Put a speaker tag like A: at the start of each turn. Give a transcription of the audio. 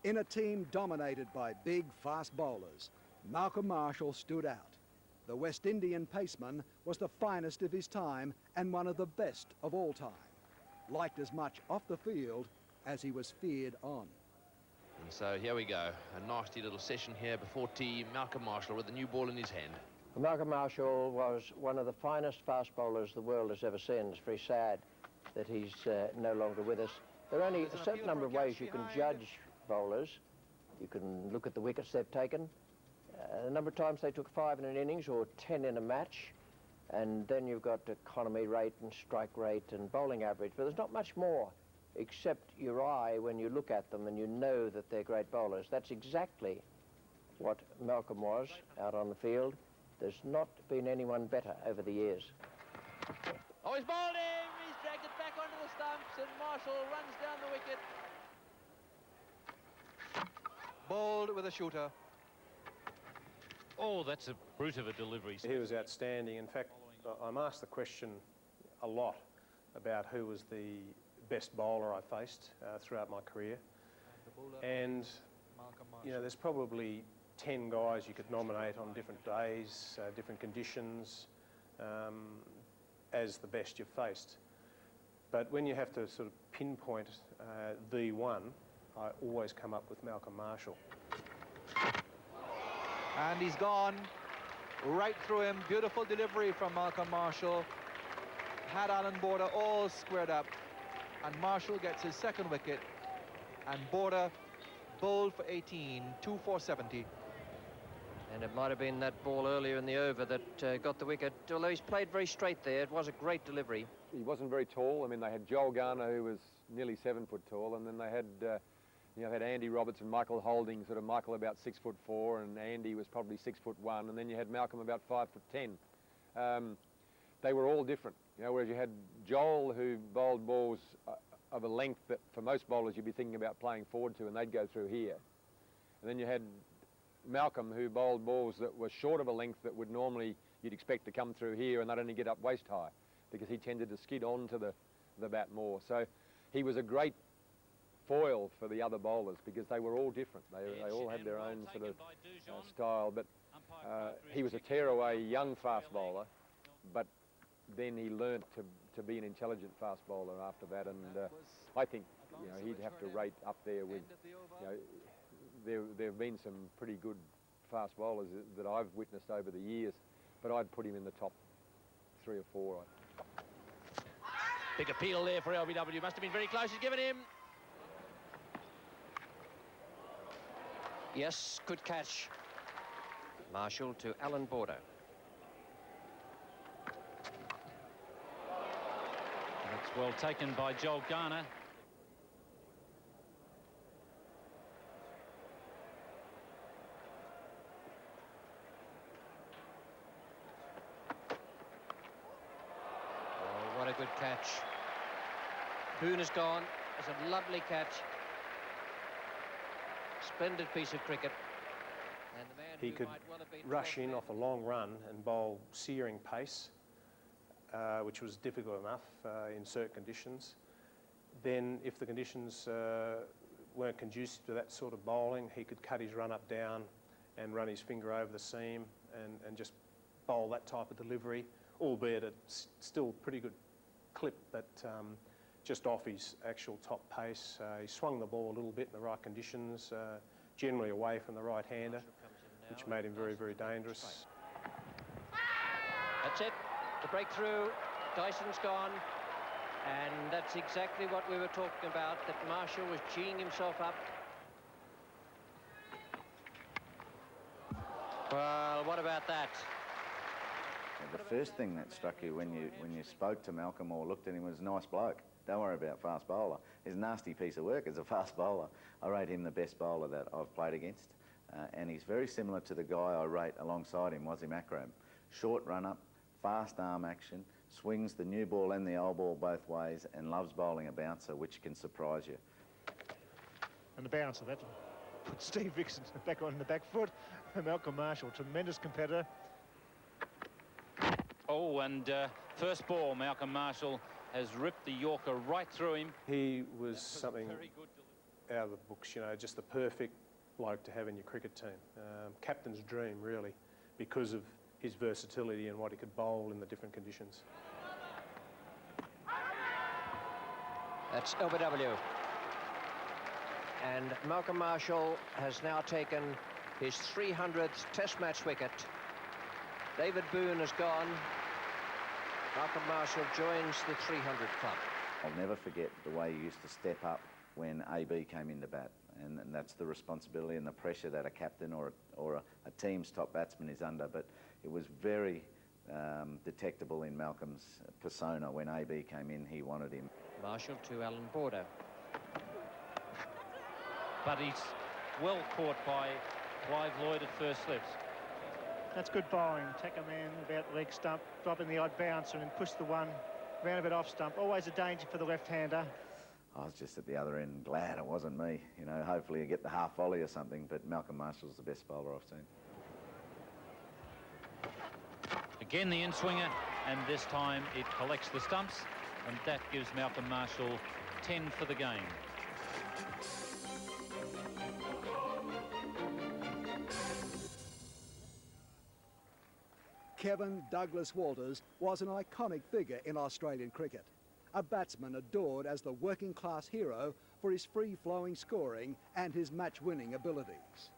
A: In a team dominated by big, fast bowlers, Malcolm Marshall stood out. The West Indian paceman was the finest of his time and one of the best of all time. Liked as much off the field as he was feared on.
B: And so here we go, a nasty little session here before tea. Malcolm Marshall with the new ball in his hand.
C: Malcolm Marshall was one of the finest fast bowlers the world has ever seen. It's very sad that he's no longer with us. There are only a certain number of ways you can judge bowlers. You can look at the wickets they've taken, the number of times they took 5 in an innings or 10 in a match, and then you've got economy rate and strike rate and bowling average, but there's not much more except your eye when you look at them and you know that they're great bowlers. That's exactly what Malcolm was out on the field. There's not been anyone better over the years.
B: Oh, he's bowled him! He's dragged it back onto the stumps, and Marshall runs down the wicket.
D: Bowled with a shooter.
E: Oh, that's a brute of a delivery.
F: He was outstanding. In fact, I'm asked the question a lot about who was the best bowler I faced throughout my career. And, you know, there's probably 10 guys you could nominate on different days, different conditions, as the best you've faced. But when you have to sort of pinpoint the one, I always come up with Malcolm Marshall.
D: And he's gone right through him. Beautiful delivery from Malcolm Marshall. Had Allan Border all squared up. And Marshall gets his second wicket. And Border bowled for 18, 2-4-70.
C: And it might have been that ball earlier in the over that got the wicket. Although he's played very straight there, it was a great delivery.
G: He wasn't very tall. I mean, they had Joel Garner, who was nearly 7 foot tall, and then they had, you know, had Andy Roberts and Michael Holding, sort of Michael about 6'4", and Andy was probably 6'1", and then you had Malcolm about 5'10". They were all different, you know, whereas you had Joel, who bowled balls of a length that for most bowlers you'd be thinking about playing forward to, and they'd go through here. And then you had Malcolm, who bowled balls that were short of a length that would normally you'd expect to come through here, and they'd only get up waist high because he tended to skid onto the bat more. So he was a great foil for the other bowlers because they were all different. They all had their own sort of style, but he was a tearaway young fast bowler, but then he learnt to be an intelligent fast bowler after that, and I think, you know, he'd have to rate up there with, you know, there have been some pretty good fast bowlers that I've witnessed over the years, but I'd put him in the top 3 or 4.
B: Big appeal there for LBW. Must have been very close. He's given him.
C: Yes, good catch. Marshall to Allan Border.
E: That's well taken by Joel Garner.
C: Oh, what a good catch. Poon has gone. It's a lovely catch. Splendid piece of cricket. And the man
F: he could rush in off a long run and bowl searing pace, which was difficult enough in certain conditions. Then if the conditions weren't conducive to that sort of bowling, he could cut his run up down and run his finger over the seam and just bowl that type of delivery, albeit at still pretty good clip, but just off his actual top pace. He swung the ball a little bit in the right conditions, generally away from the right-hander, which made him very, very dangerous.
C: That's it. The breakthrough. Dyson's gone. And that's exactly what we were talking about, that Marshall was geeing himself up. Well, what about that?
H: The first thing that struck you when you spoke to Malcolm or looked at him was nice bloke. Don't worry about fast bowler. He's a nasty piece of work as a fast bowler. I rate him the best bowler that I've played against. And he's very similar to the guy I rate alongside him, Wasim Akram. Short run-up, fast arm action, swings the new ball and the old ball both ways, and loves bowling a bouncer, which can surprise you.
I: And the bouncer, that put Steve Vixen back on the back foot. Malcolm Marshall, tremendous competitor.
E: Oh, and first ball, Malcolm Marshall has ripped the Yorker right through him.
F: He was something out of the books, you know, just the perfect bloke to have in your cricket team. Captain's dream, really, because of his versatility and what he could bowl in the different conditions.
C: That's LBW. And Malcolm Marshall has now taken his 300th Test match wicket. David Boone has gone. Malcolm Marshall joins the 300 club.
H: I'll never forget the way he used to step up when AB came into bat, and that's the responsibility and the pressure that a captain or a team's top batsman is under. But it was very detectable in Malcolm's persona. When AB came in, he wanted him.
C: Marshall to Allan Border.
E: But he's well caught by Clive Lloyd at first slips.
I: That's good bowling. Take a man about the leg stump, drop in the odd bouncer and push the one round a bit off stump. Always a danger for the left-hander.
H: I was just at the other end glad it wasn't me. You know, hopefully you get the half volley or something, but Malcolm Marshall's the best bowler I've seen.
E: Again the in-swinger, and this time it collects the stumps, and that gives Malcolm Marshall 10 for the game.
A: Kevin Douglas Walters was an iconic figure in Australian cricket, a batsman adored as the working-class hero for his free-flowing scoring and his match-winning abilities.